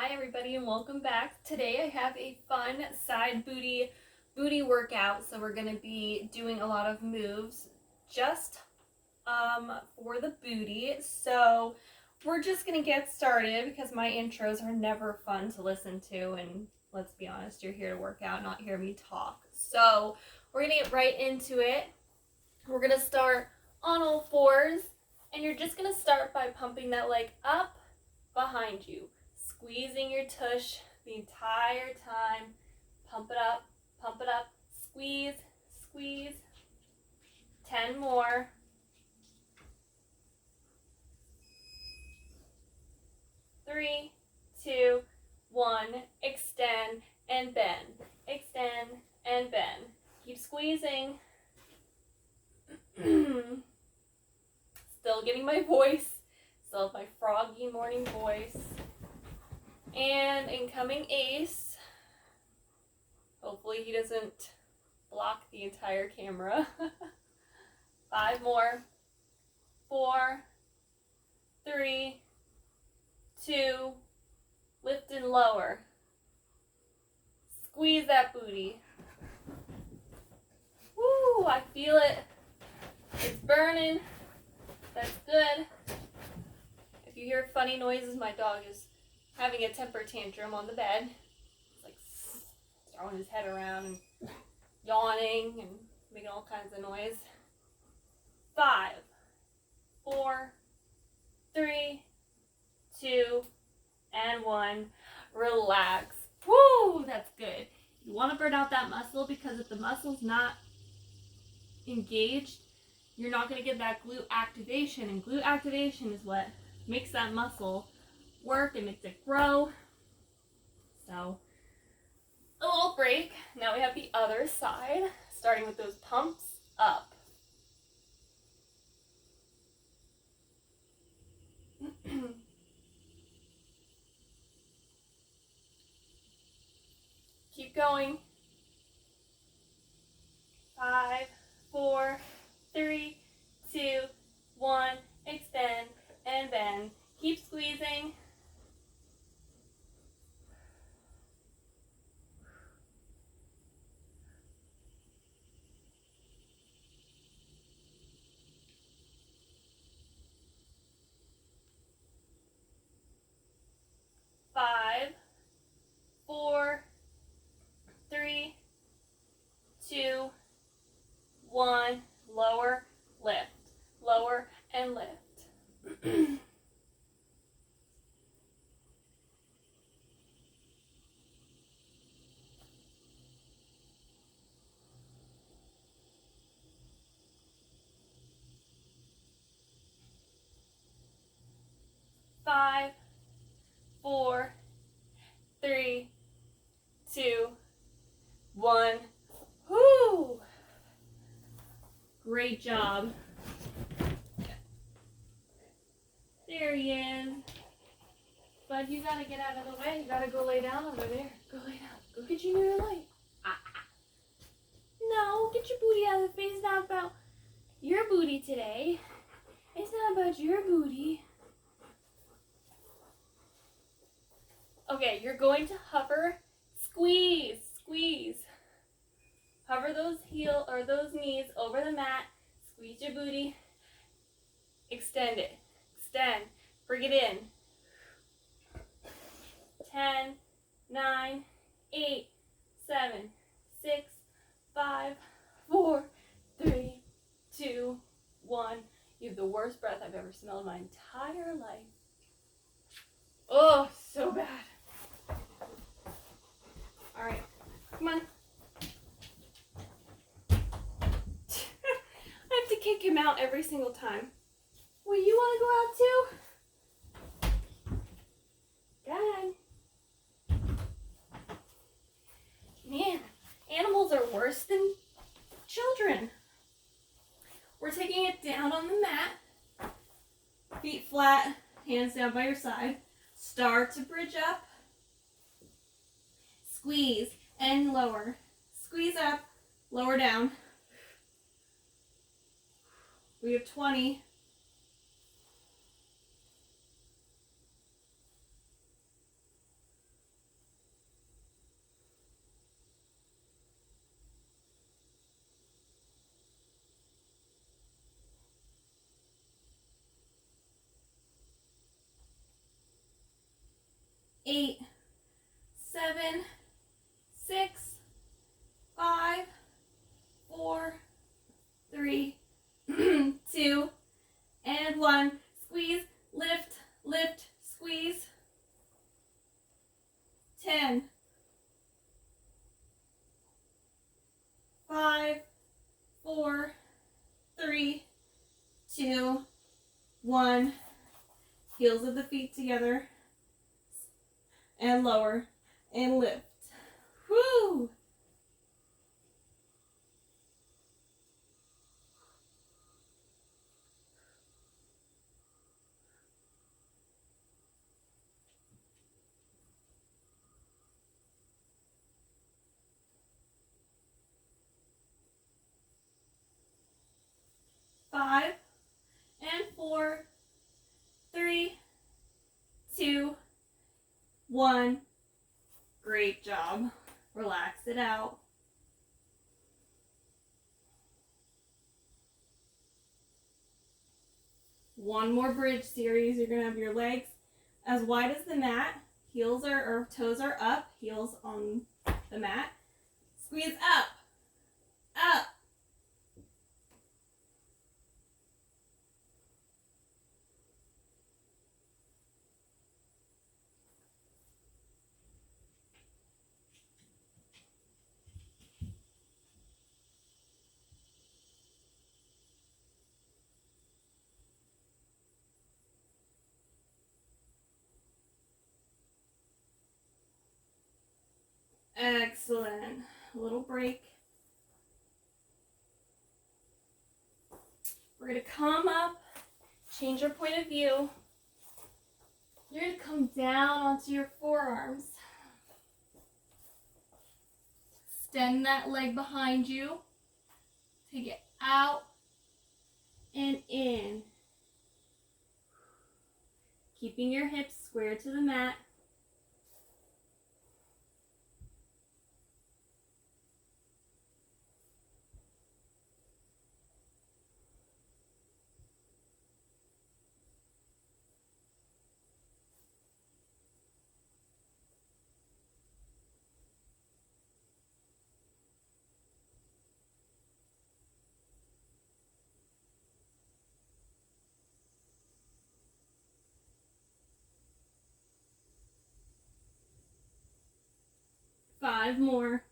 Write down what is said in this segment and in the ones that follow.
Hi everybody and welcome back. Today I have a fun side booty workout. So we're going to be doing a lot of moves just for the booty. So we're just going to get started because my intros are never fun to listen to, and let's be honest, you're here to work out, not hear me talk. So we're going to get right into it. We're going to start on all fours, and you're just going to start by pumping that leg up behind you. Squeezing your tush the entire time. Pump it up, squeeze, squeeze. 10 more. 3, 2, 1. Extend and bend. Extend and bend. Keep squeezing. Still getting my voice. Still have my froggy morning voice. And incoming ace. Hopefully he doesn't block the entire camera. 5 more. 4, 3, 2, lift and lower. Squeeze that booty. Woo, I feel it. It's burning. That's good. If you hear funny noises, my dog is having a temper tantrum on the bed. He's like throwing his head around and yawning and making all kinds of noise. 5, 4, 3, 2, and 1. Relax. Woo, that's good. You want to burn out that muscle, because if the muscle's not engaged, you're not going to get that glute activation, and glute activation is what makes that muscle work and makes it grow. So a little break. Now we have the other side, starting with those pumps up. Keep going. 5, 4, 3, 2, 1. Extend and bend. Keep squeezing. Five, 4, 3, 2, 1. Lower, lift. Lower and lift. 5, 4, 3, 2, 1. Whoo! Great job. There he is. But you gotta get out of the way. You gotta go lay down over there. Go lay down. Go get your new light. No, get your booty out of the face. It's not about your booty today. It's not about your booty. Okay, you're going to hover, squeeze, squeeze. Hover those those knees over the mat. Squeeze your booty. Extend it. Extend. Bring it in. 10, 9, 8, 7, 6, 5, 4, 3, 2, 1. You have the worst breath I've ever smelled in my entire life. Oh, so bad. All right, come on. I have to kick him out every single time. Well, you want to go out too? Go ahead. Man, animals are worse than children. We're taking it down on the mat. Feet flat, hands down by your side. Start to bridge up. Squeeze and lower. Squeeze up, lower down. We have 20. 8, 7, 6, 5, 4, 3, 2, and 1. Squeeze, lift, lift, squeeze. 10, 5, 4, 3, 2, 1. Heels of the feet together. And lower. And lift. Woo! Five, and 4, 3, 2, 1. Great job. Relax it out. One more bridge series. You're going to have your legs as wide as the mat. Heels or toes are up. Heels on the mat. Squeeze up. Up. Excellent. A little break. We're going to come up, change your point of view. You're going to come down onto your forearms. Extend that leg behind you. Take it out and in. Keeping your hips square to the mat. Five more.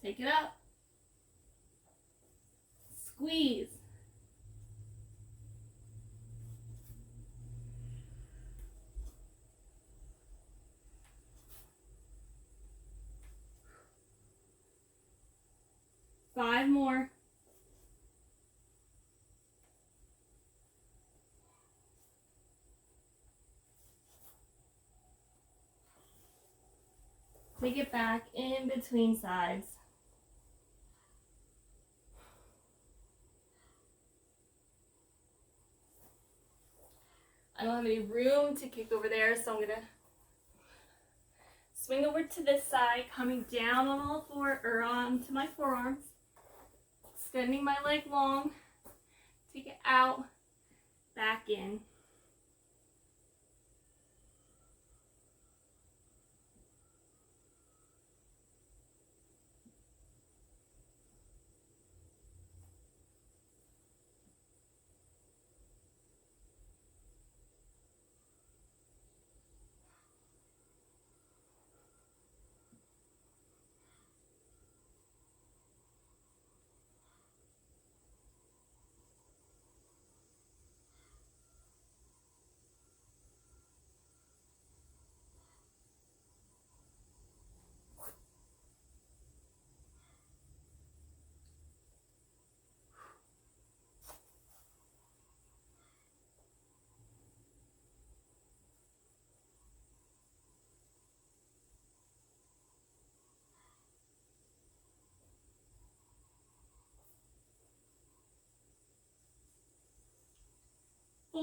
Take it up. Squeeze. Five more. Take it back in between sides. I don't have any room to kick over there, so I'm going to swing over to this side, coming down on all four, or onto my forearms. Extending my leg long. Take it out, back in.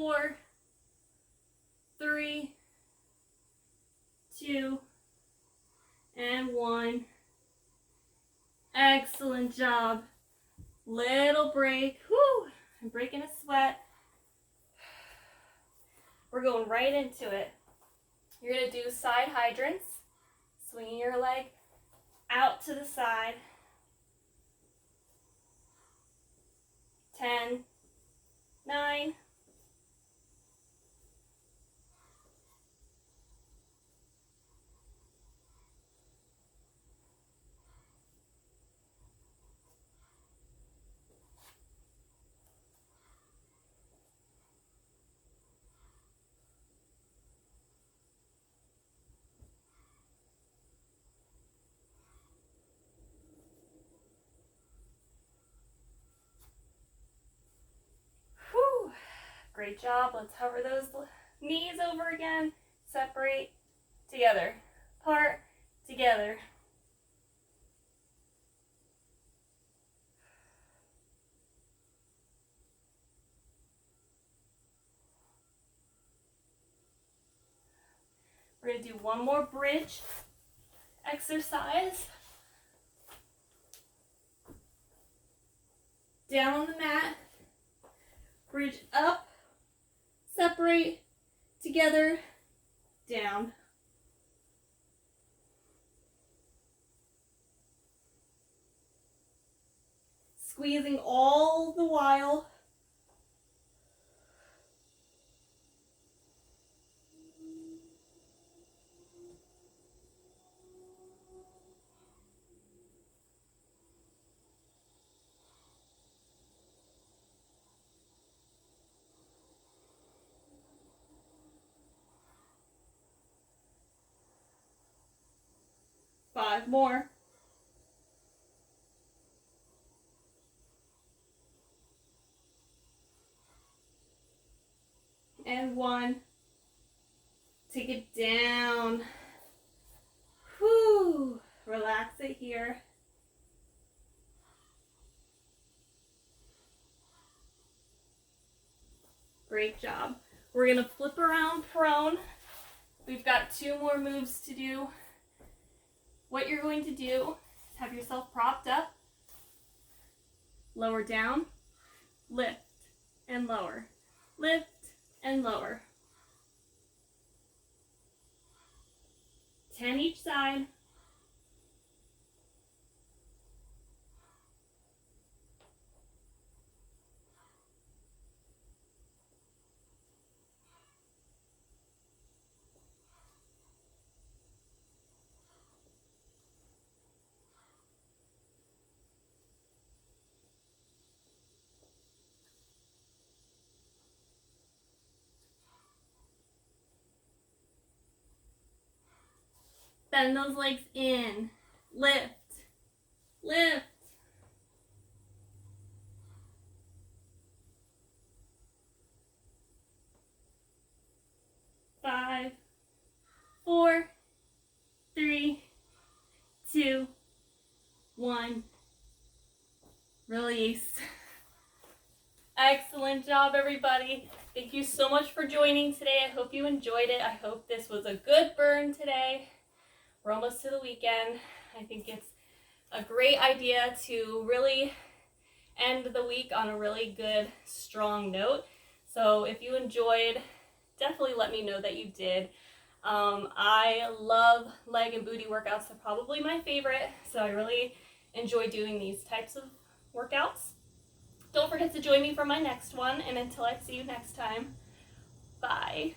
4, 3, 2, and 1. Excellent job. Little break. Whoo! I'm breaking a sweat. We're going right into it. You're going to do side hydrants, swinging your leg out to the side. 10, 9, 'Whew. Great job. Let's hover those knees over again. Separate, together. Part, together. We're going to do one more bridge exercise. Down on the mat. Bridge up, separate, together, down. Squeezing all the while. Five more. And 1. Take it down. Whew. Relax it here. Great job. We're going to flip around prone. We've got 2 more moves to do. What you're going to do is have yourself propped up, lower down, lift and lower, lift and lower. 10 each side. Bend those legs in. Lift. Lift. 5, 4, 3, 2, 1. Release. Excellent job, everybody. Thank you so much for joining today. I hope you enjoyed it. I hope this was a good burn today. We're almost to the weekend. I think it's a great idea to really end the week on a really good, strong note. So if you enjoyed, definitely let me know that you did. I love leg and booty workouts. They're probably my favorite. So I really enjoy doing these types of workouts. Don't forget to join me for my next one. And until I see you next time, bye.